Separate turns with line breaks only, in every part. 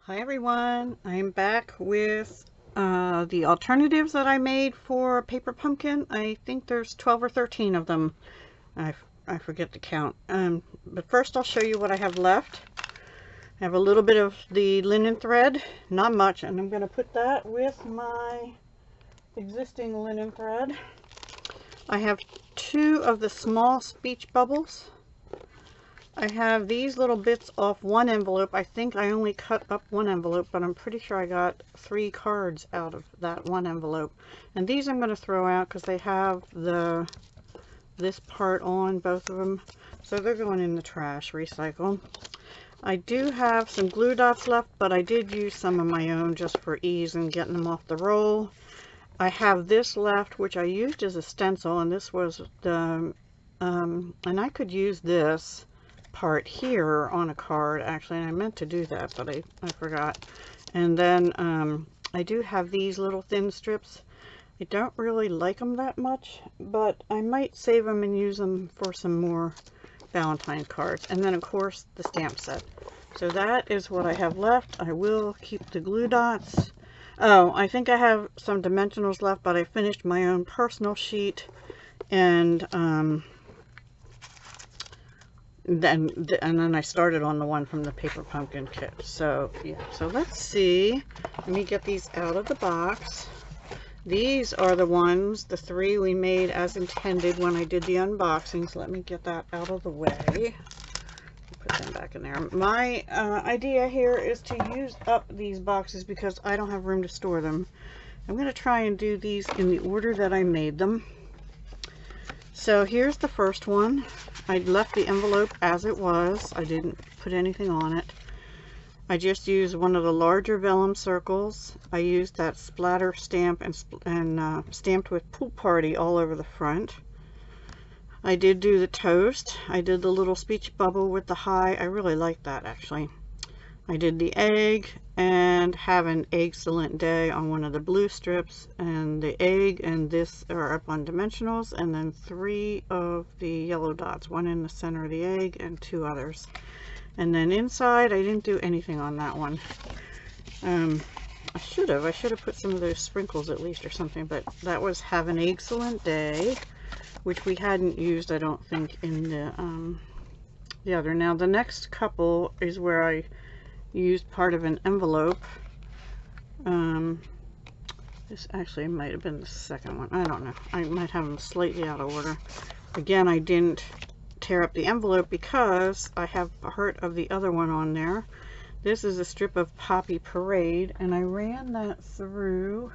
Hi everyone, I'm back with the alternatives that I made for Paper Pumpkin. I think there's 12 or 13 of them. I forget the count. But first I'll show you what I have left. I have a little bit of the linen thread, not much, and I'm going to put that with my existing linen thread. I have 2 of the small speech bubbles. I have these little bits off one envelope. I think I only cut up one envelope, but I'm pretty sure I got 3 cards out of that one envelope. And these I'm going to throw out because they have this part on, both of them. So they're going in the trash, recycle. I do have some glue dots left, but I did use some of my own just for ease and getting them off the roll. I have this left, which I used as a stencil, and this was the, and I could use this part here on a card actually, and I meant to do that, but I forgot. And then I do have these little thin strips. I don't really like them that much, but I might save them and use them for some more Valentine cards. And then of course the stamp set. So that is what I have left. I will keep the glue dots. Oh, I think I have some dimensionals left, but I finished my own personal sheet, and then I started on the one from the Paper Pumpkin kit. So yeah, so let's see. Let me get these out of the box. These are the ones, the 3 we made as intended when I did the unboxing. So let me get that out of the way. Put them back in there. My idea here is to use up these boxes because I don't have room to store them. I'm going to try and do these in the order that I made them. So here's the first one. I left the envelope as it was. I didn't put anything on it. I just used one of the larger vellum circles. I used that splatter stamp and stamped with Pool Party all over the front. I did do the toast. I did the little speech bubble with the high. I really like that actually. I did the egg and have an excellent day on one of the blue strips, and the egg and this are up on dimensionals, and then 3 of the yellow dots, 1 in the center of the egg and 2 others. And then inside I didn't do anything on that one. I should have put some of those sprinkles at least or something, but that was have an excellent day, which we hadn't used, I don't think, in the other. Now the next couple is where I used part of an envelope. This actually might have been the second one. I don't know. I might have them slightly out of order. Again, I didn't tear up the envelope because I have part of the other one on there. This is a strip of Poppy Parade, and I ran that through,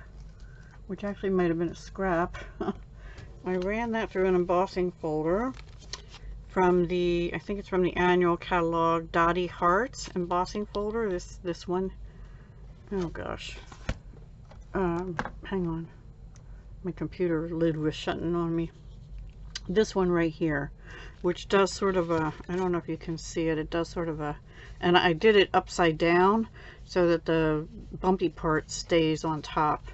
which actually might have been a scrap. I ran that through an embossing folder from the, I think it's from the annual catalog, Dottie Hearts embossing folder. This one. Oh gosh. Hang on. My computer lid was shutting on me. This one right here, which does sort of a, I don't know if you can see it, it does sort of a, and I did it upside down so that the bumpy part stays on top.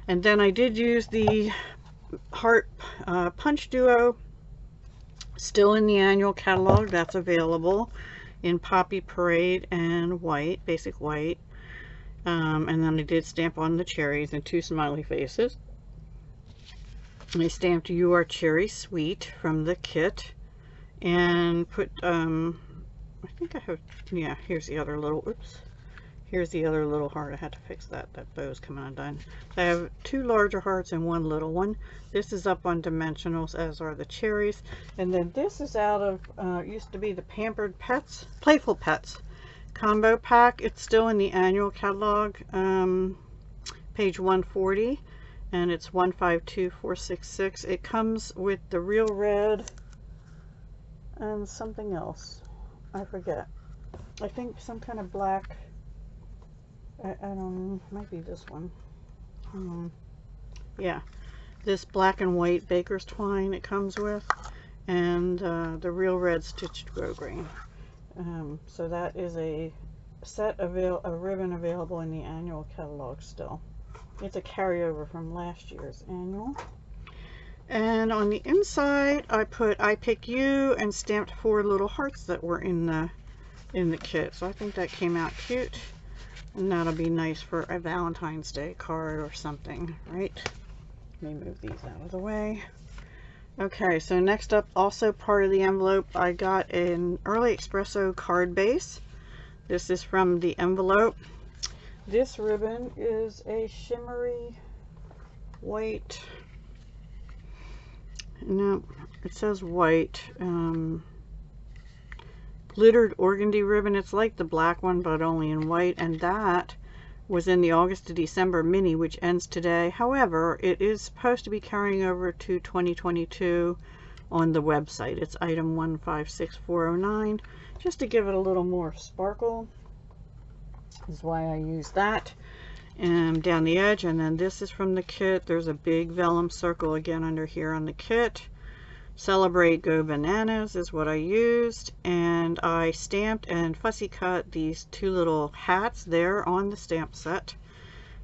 And then I did use the Heart Punch Duo, still in the annual catalog. That's available in Poppy Parade and white, basic white. And then I did stamp on the cherries and 2 smiley faces. And I stamped You Are Cherry Sweet from the kit, and put I think I have, yeah, here's the other little, oops, here's the other little heart. I had to fix that bow's coming undone. So I have 2 larger hearts and 1 little one. This is up on dimensionals, as are the cherries. And then this is out of used to be the Pampered Pets, Playful Pets combo pack. It's still in the annual catalog, page 140, and it's 152466. It comes with the Real Red and something else, I forget. I think some kind of black, I don't know, might be this one. Yeah, this black and white baker's twine it comes with, and the Real Red stitched grosgrain. So that is a set a ribbon available in the annual catalog still. It's a carryover from last year's annual. And on the inside I put I Pick You and stamped 4 little hearts that were in the kit. So I think that came out cute. And that'll be nice for a Valentine's Day card or something, right? Let me move these out of the way. Okay, so next up, also part of the envelope, I got an Early Espresso card base. This is from the envelope. This ribbon is a shimmery white, no, it says white, glittered organdy ribbon. It's like the black one, but only in white, and that was in the August to December mini, which ends today. However, it is supposed to be carrying over to 2022 on the website. It's item 156409, just to give it a little more sparkle. Is why I use that. And down the edge, and then this is from the kit. There's a big vellum circle again under here on the kit. Celebrate Go Bananas is what I used, and I stamped and fussy cut these two little hats there on the stamp set,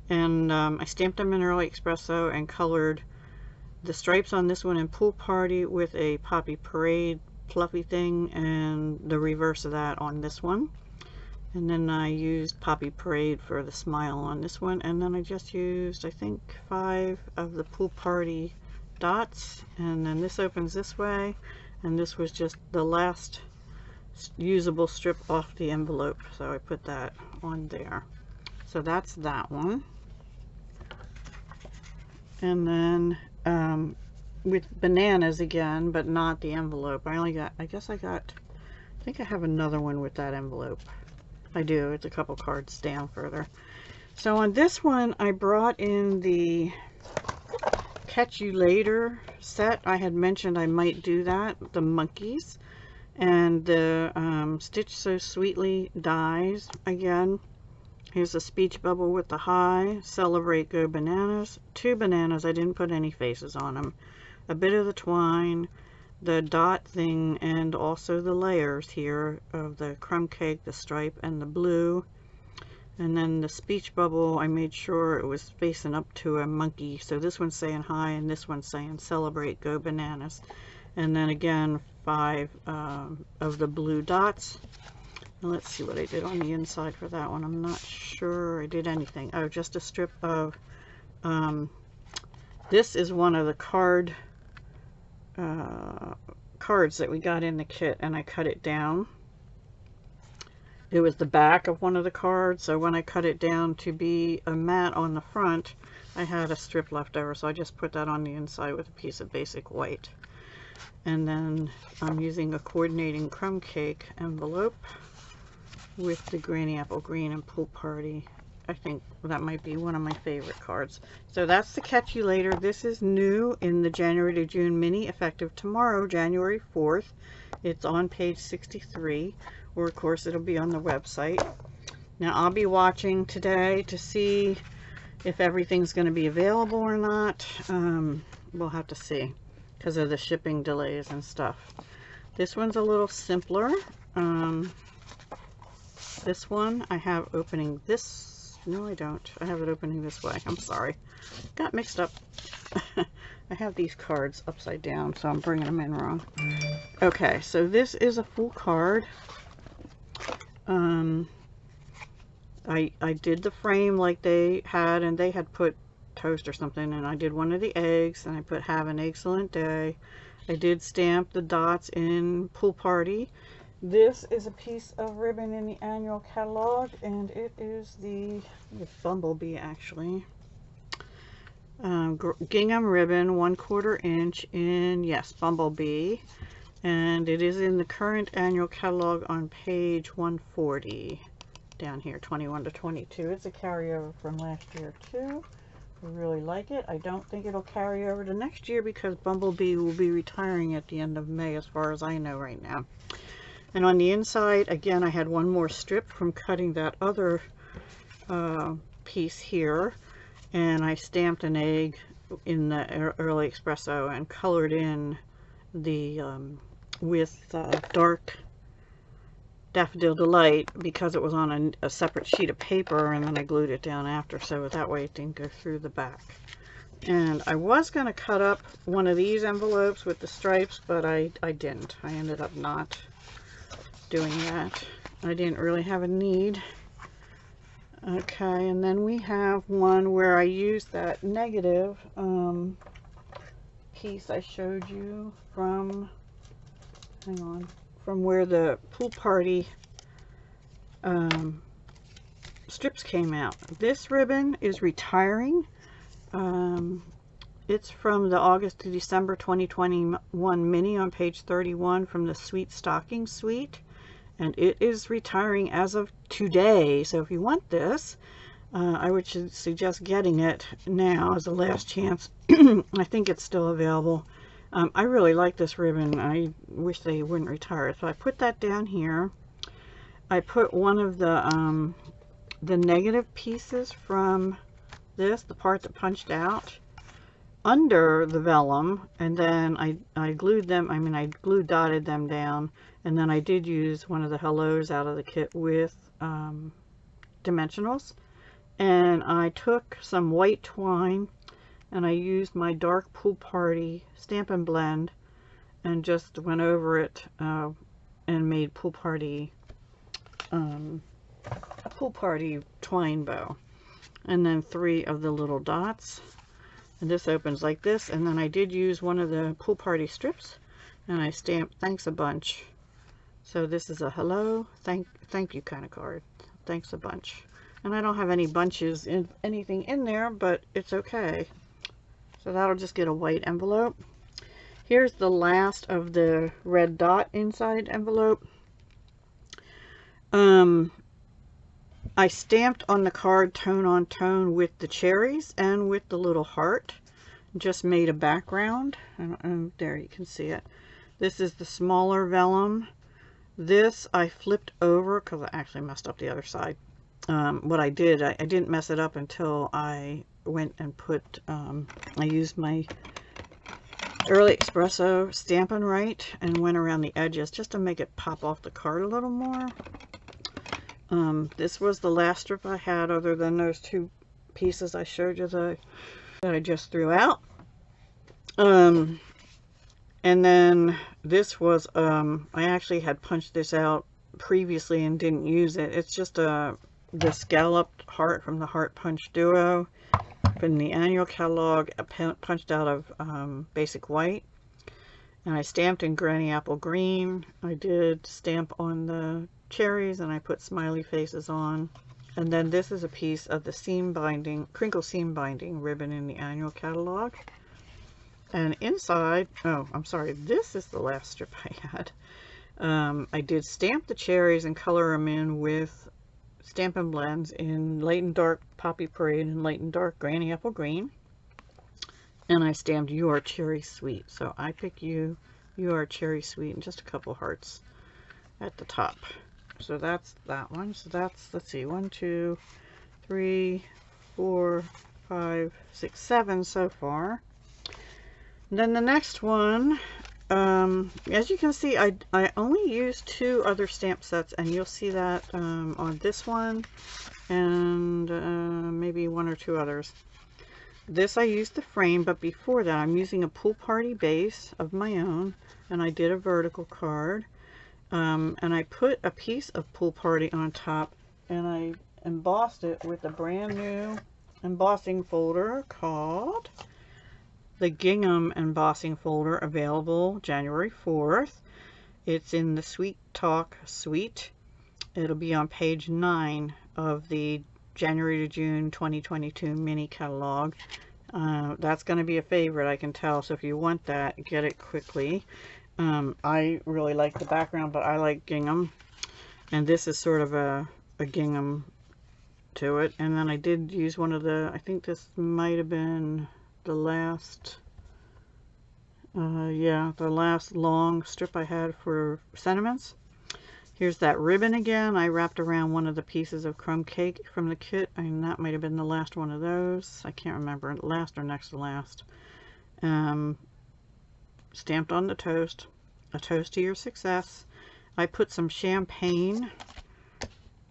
and I stamped them in Early Espresso and colored the stripes on this one in Pool Party with a Poppy Parade fluffy thing, and the reverse of that on this one. And then I used Poppy Parade for the smile on this one, and then I just used, I think, 5 of the Pool Party dots, and then this opens this way, and this was just the last usable strip off the envelope, so I put that on there. So that's that one. And then with bananas again, but not the envelope. I only got, I think I have another one with that envelope. I do, it's a couple cards down further. So on this one, I brought in the Catch You Later set. I had mentioned I might do that, the monkeys, and the Stitch So Sweetly dies again. Here's a speech bubble with the high, Celebrate Go Bananas, 2 bananas, I didn't put any faces on them, a bit of the twine, the dot thing, and also the layers here of the crumb cake, the stripe, and the blue. And then the speech bubble, I made sure it was facing up to a monkey. So this one's saying hi, and this one's saying Celebrate Go Bananas. And then again, 5 of the blue dots. And let's see what I did on the inside for that one. I'm not sure I did anything. Oh, just a strip of, this is one of the cards that we got in the kit, and I cut it down. It was the back of one of the cards, so when I cut it down to be a mat on the front, I had a strip left over, so I just put that on the inside with a piece of basic white. And then I'm using a coordinating crumb cake envelope with the Granny Apple Green and Pool Party. I think that might be one of my favorite cards. So that's the Catch You Later. This is new in the January to June mini, effective tomorrow, January 4th. It's on page 63. Or of course it'll be on the website. Now I'll be watching today to see if everything's going to be available or not. We'll have to see because of the shipping delays and stuff. This one's a little simpler. This one I have opening this. No, I don't. I have it opening this way. I'm sorry. Got mixed up. I have these cards upside down, so I'm bringing them in wrong. Okay, so this is a full card. I did the frame like they had, and they had put toast or something, and I did one of the eggs, and I put have an excellent day. I did stamp the dots in Pool Party. This is a piece of ribbon in the annual catalog, and it is the Bumblebee, actually. Gingham ribbon, 1/4 inch in, yes, Bumblebee. And it is in the current annual catalog on page 140. Down here, 21 to 22. It's a carryover from last year, too. I really like it. I don't think it'll carry over to next year because Bumblebee will be retiring at the end of May, as far as I know right now. And on the inside, again, I had one more strip from cutting that other piece here. And I stamped an egg in the Early Espresso and colored in the with dark Daffodil Delight because it was on a separate sheet of paper, and then I glued it down after, so that way it didn't go through the back. And I was going to cut up one of these envelopes with the stripes, but I didn't. I ended up not doing that. I didn't really have a need. Okay, and then we have one where I used that negative piece I showed you from, hang on, from where the pool party strips came out. This ribbon is retiring. It's from the August to December 2021 mini on page 31 from the Sweet Stocking Suite. And it is retiring as of today. So if you want this, I would suggest getting it now as a last chance. I think it's still available. I really like this ribbon. I wish they wouldn't retire it. So I put that down here. I put one of the negative pieces from this, the part that punched out, under the vellum, and then I glued them, I glue dotted them down, and then I did use one of the hellos out of the kit with dimensionals, and I took some white twine and I used my dark Pool Party Stampin' Blend and just went over it and made a Pool Party twine bow, and then 3 of the little dots. And this opens like this, and then I did use one of the Pool Party strips and I stamped thanks a bunch. So this is a hello, thank you kind of card. Thanks a bunch. And I don't have any bunches in anything in there, but it's okay. So that'll just get a white envelope. Here's the last of the red dot inside envelope. I stamped on the card tone on tone with the cherries and with the little heart. Just made a background, and there you can see it. This is the smaller vellum. This I flipped over because I actually messed up the other side. What I did, I didn't mess it up until I went and put, I used my Early Espresso Stampin' Right and went around the edges just to make it pop off the card a little more. This was the last strip I had other than those 2 pieces I showed you that I just threw out. And then this was, I actually had punched this out previously and didn't use it. It's just the scalloped heart from the Heart Punch Duo from the annual catalog, punched out of basic white. And I stamped in Granny Apple Green. I did stamp on the cherries and I put smiley faces on. And then this is a piece of the seam binding, crinkle seam binding ribbon in the annual catalog. And inside, oh, I'm sorry, this is the last strip I had. I did stamp the cherries and color them in with Stampin' Blends in Light and Dark Poppy Parade and Light and Dark Granny Apple Green. And I stamped You Are Cherry Sweet. So I pick you, You Are Cherry Sweet, and just a couple hearts at the top. So that's that one. So that's, let's see, 1, 2, 3, 4, 5, 6, 7 so far. And then the next one, as you can see, I only used 2 other stamp sets, and you'll see that on this one and maybe 1 or 2 others. This I used the frame, but before that I'm using a Pool Party base of my own, and I did a vertical card, and I put a piece of Pool Party on top, and I embossed it with a brand new embossing folder called the Gingham Embossing Folder, available January 4th. It's in the Sweet Talk suite. It'll be on page 9 of the January to June 2022 mini catalog. That's going to be a favorite, I can tell, so if you want that, get it quickly. I really like the background, but I like gingham, and this is sort of a gingham to it. And then I did use one of the, I think this might have been the last, yeah, the last long strip I had for sentiments. Here's that ribbon again. I wrapped around one of the pieces of crumb cake from the kit, and that might have been the last one of those. I can't remember, last or next to last. Stamped on the toast, a toast to your success. I put some champagne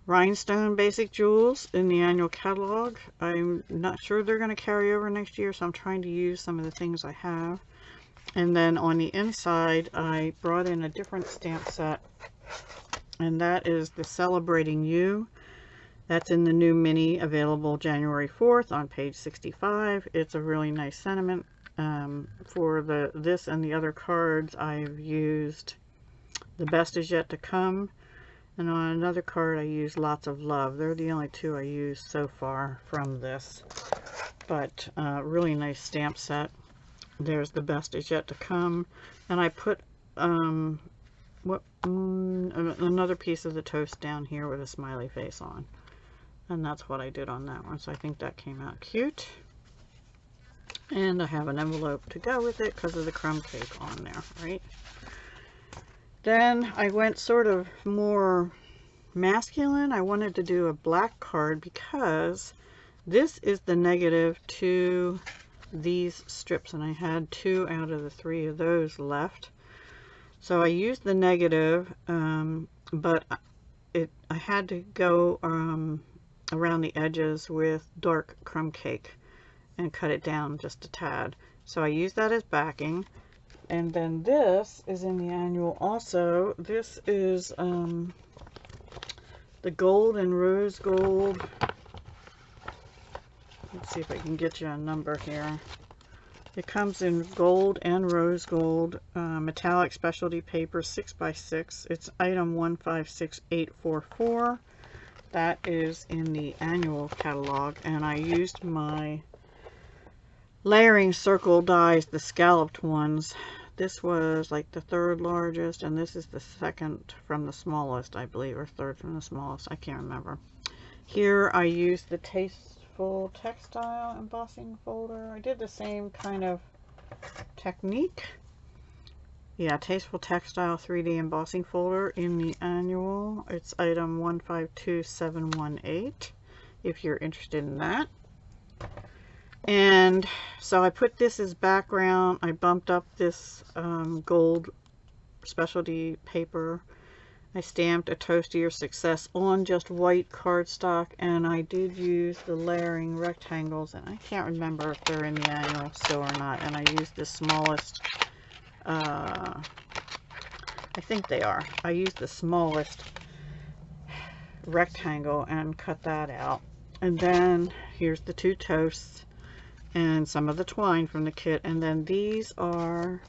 rhinestone basic jewels in the annual catalog. I'm not sure they're going to carry over next year, so I'm trying to use some of the things I have. And then on the inside, I brought in a different stamp set, and that is the Celebrating You. That's in the new mini, available January 4th on page 65. It's a really nice sentiment. For this and the other cards, I've used The Best Is Yet to Come, and on another card I used Lots of Love. They're the only two I used so far from this, but really nice stamp set. There's The Best Is Yet to Come, and I put another piece of the toast down here with a smiley face on, and that's what I did on that one. So I think that came out cute. And I have an envelope to go with it because of the crumb cake on there, right? Then I went sort of more masculine. I wanted to do a black card because this is the negative to these strips, and I had 2 out of the 3 of those left. So I used the negative, but I had to go around the edges with dark crumb cake and cut it down just a tad. So I used that as backing. And then this is in the annual also. This is the gold and rose gold. Let's see if I can get you a number here. It comes in gold and rose gold, metallic specialty paper, 6x6. It's item 156844. That is in the annual catalog, and I used my layering circle dies, the scalloped ones. This was like the 3rd largest, and this is the 2nd from the smallest, I believe, or 3rd from the smallest. I can't remember. Here I used the Tasteful Textile embossing folder. I did the same kind of technique. Yeah, Tasteful Textile 3D embossing folder in the annual. It's item 152718 if you're interested in that. And so I put this as background. I bumped up this gold specialty paper. I stamped A Toast to Your Success on just white cardstock, and I did use the layering rectangles, and I can't remember if they're in the annual still or not, and I used the smallest, I think they are. I used the smallest rectangle and cut that out. And then here's the 2 toasts and some of the twine from the kit, and then these are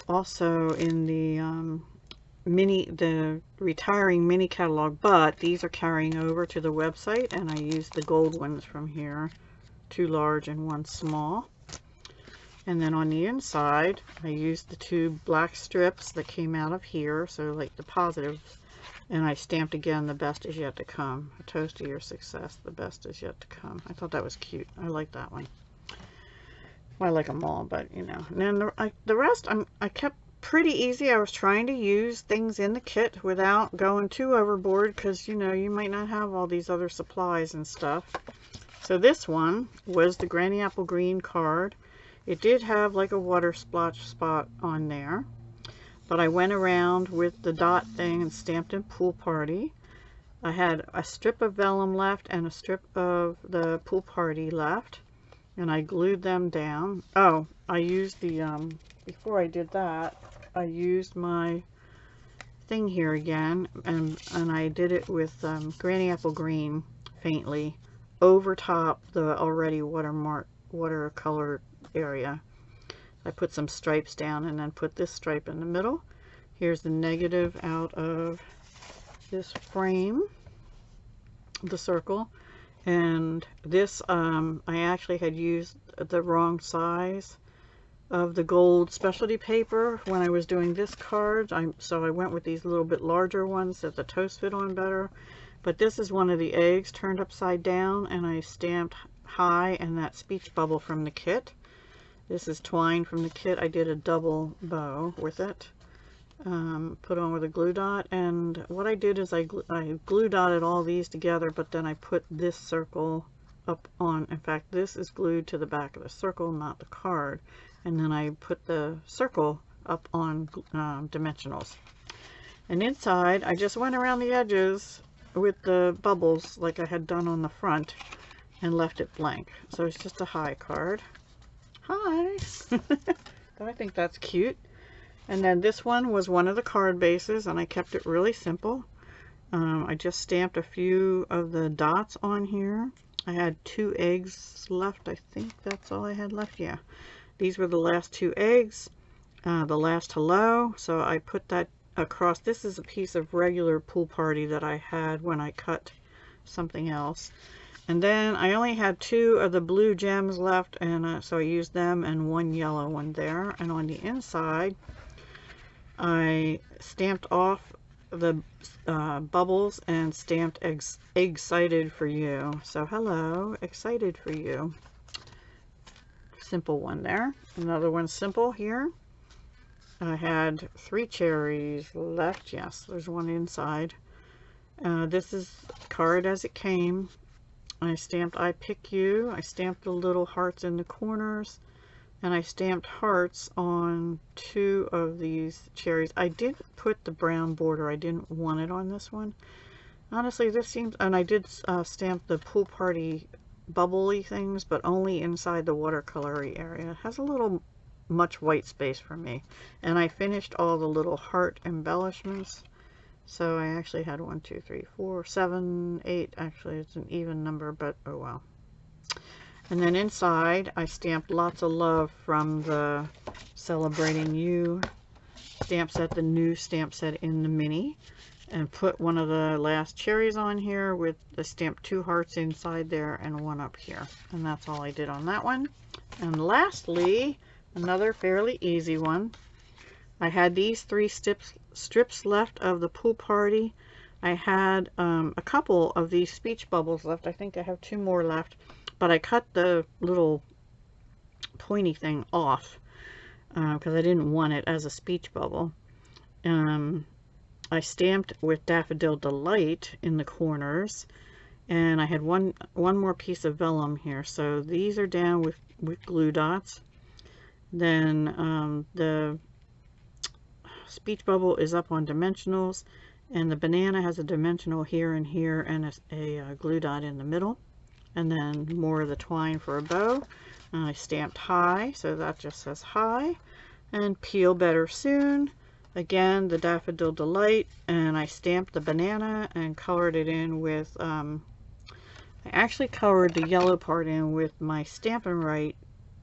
also in the the retiring mini catalog, but these are carrying over to the website, and I used the gold ones from here, 2 large and 1 small. And then on the inside I used the 2 black strips that came out of here, so like the positives, and I stamped again The Best Is Yet to Come. A Toast to Your Success, The Best Is Yet to Come. I thought that was cute. I like that one. Well, I like them all, but you know. And then the rest I kept pretty easy. I was trying to use things in the kit without going too overboard, because you know, you might not have all these other supplies and stuff. So this one was the Granny Apple Green card. It did have like a water splotch spot on there, but I went around with the dot thing and stamped in Pool Party. I had a strip of vellum left and a strip of the Pool Party left, and I glued them down. Oh, I used the before I did that, I used my thing here again, and I did it with Granny Apple Green faintly over top the already watercolor area. I put some stripes down and then put this stripe in the middle. Here's the negative out of this frame, the circle, and this I actually had used the wrong size of the gold specialty paper when I was doing this card, so I went with these little bit larger ones that the toast fit on better. But this is one of the eggs turned upside down, and I stamped high and that speech bubble from the kit. This is twine from the kit. I did a double bow with it, put on with a glue dot, and what I did is I glue dotted all these together, but then I put this circle up on, in fact this is glued to the back of the circle, not the card, and then I put the circle up on dimensionals. And inside I just went around the edges with the bubbles like I had done on the front and left it blank. So it's just a hi card. Hi! I think that's cute. And then this one was one of the card bases, and I kept it really simple. I just stamped a few of the dots on here. I had 2 eggs left. I think that's all I had left. Yeah, these were the last 2 eggs, the last hello. So I put that across. This is a piece of regular pool party that I had when I cut something else. And then I only had 2 of the blue gems left, and so I used them and 1 yellow one there. And on the inside, I stamped off the bubbles and stamped excited for you. So hello, excited for you. Simple one there. Another one simple here. I had 3 cherries left. Yes, there's one inside. This is card as it came. I stamped I pick you. I stamped the little hearts in the corners, and I stamped hearts on 2 of these cherries. I did put the brown border. I didn't want it on this one. Honestly, this seems, and I did stamp the pool party bubbly things, but only inside the watercolory area. It has a little much white space for me. And I finished all the little heart embellishments. So I actually had 1, 2, 3, 4, 7, 8. Actually, it's an even number, but oh well. And then inside, I stamped lots of love from the Celebrating You stamp set, the new stamp set in the mini, and put one of the last cherries on here with the stamped 2 hearts inside there and 1 up here. And that's all I did on that one. And lastly, another fairly easy one. I had these 3 strips left of the pool party. I had a couple of these speech bubbles left. I think I have 2 more left, but I cut the little pointy thing off because I didn't want it as a speech bubble. I stamped with Daffodil Delight in the corners, and I had one more piece of vellum here. So these are down with glue dots. Then the speech bubble is up on dimensionals, and the banana has a dimensional here and here, and a glue dot in the middle, and then more of the twine for a bow. And I stamped hi, so that just says hi. And Peel Better Soon, again the Daffodil Delight, and I stamped the banana and colored it in with I actually colored the yellow part in with my Stampin' Right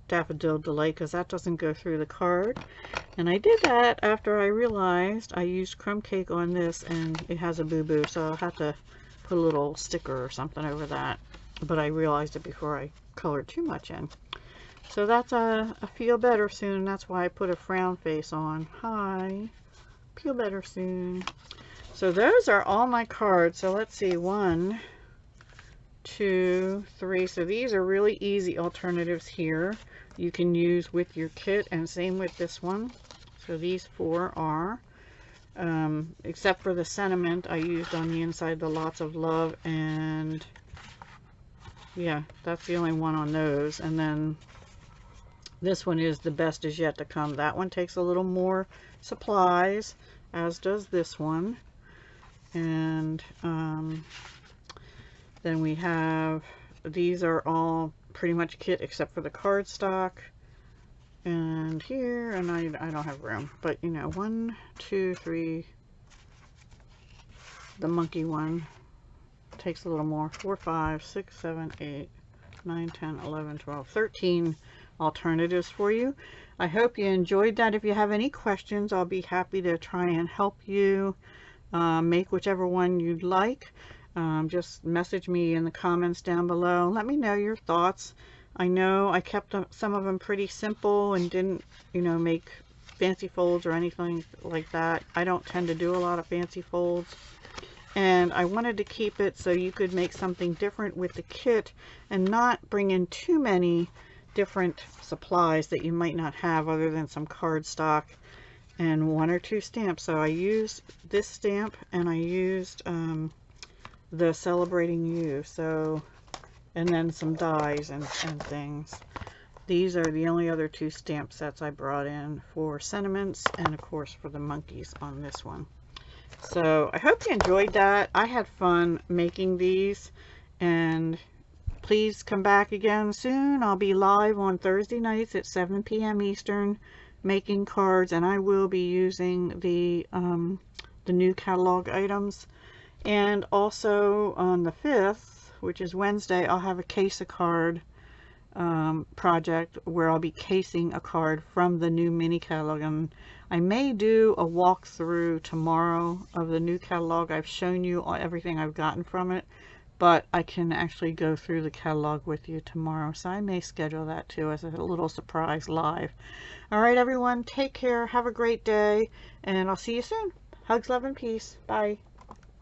Daffodil Delight, because that doesn't go through the card. And I did that after I realized I used crumb cake on this and it has a boo-boo, so I'll have to put a little sticker or something over that. But I realized it before I colored too much in. So that's a Feel Better Soon. That's why I put a frown face on. Hi, Feel Better Soon. So those are all my cards. So let's see, 1, 2, 3. So these are really easy alternatives here. You can use with your kit, and same with this one. So these 4 are, except for the sentiment I used on the inside, the Lots of Love, and yeah, that's the only one on those. And then this one is The Best Is Yet to Come. That one takes a little more supplies, as does this one. And then we have, these are all pretty much kit except for the cardstock. And here, and I don't have room, but you know, 1, 2, 3, the monkey one takes a little more, 4, 5, 6, 7, 8, 9, 10, 11, 12, 13 alternatives for you. I hope you enjoyed that. If you have any questions, I'll be happy to try and help you make whichever one you'd like. Just message me in the comments down below. Let me know your thoughts. I know I kept some of them pretty simple and didn't, you know, make fancy folds or anything like that. I don't tend to do a lot of fancy folds. And I wanted to keep it so you could make something different with the kit and not bring in too many different supplies that you might not have other than some cardstock and 1 or 2 stamps. So I used this stamp, and I used the Celebrating You, so, and then some dies and things. These are the only other 2 stamp sets I brought in for sentiments, and of course for the monkeys on this one. So I hope you enjoyed that. I had fun making these, and please come back again soon. I'll be live on Thursday nights at 7 p.m. Eastern making cards, and I will be using the new catalog items And also on the 5th, which is Wednesday, I'll have a case a card project where I'll be casing a card from the new mini catalog. And I may do a walkthrough tomorrow of the new catalog. I've shown you everything I've gotten from it, but I can actually go through the catalog with you tomorrow. So I may schedule that too as a little surprise live. All right, everyone, take care. Have a great day, and I'll see you soon. Hugs, love, and peace. Bye.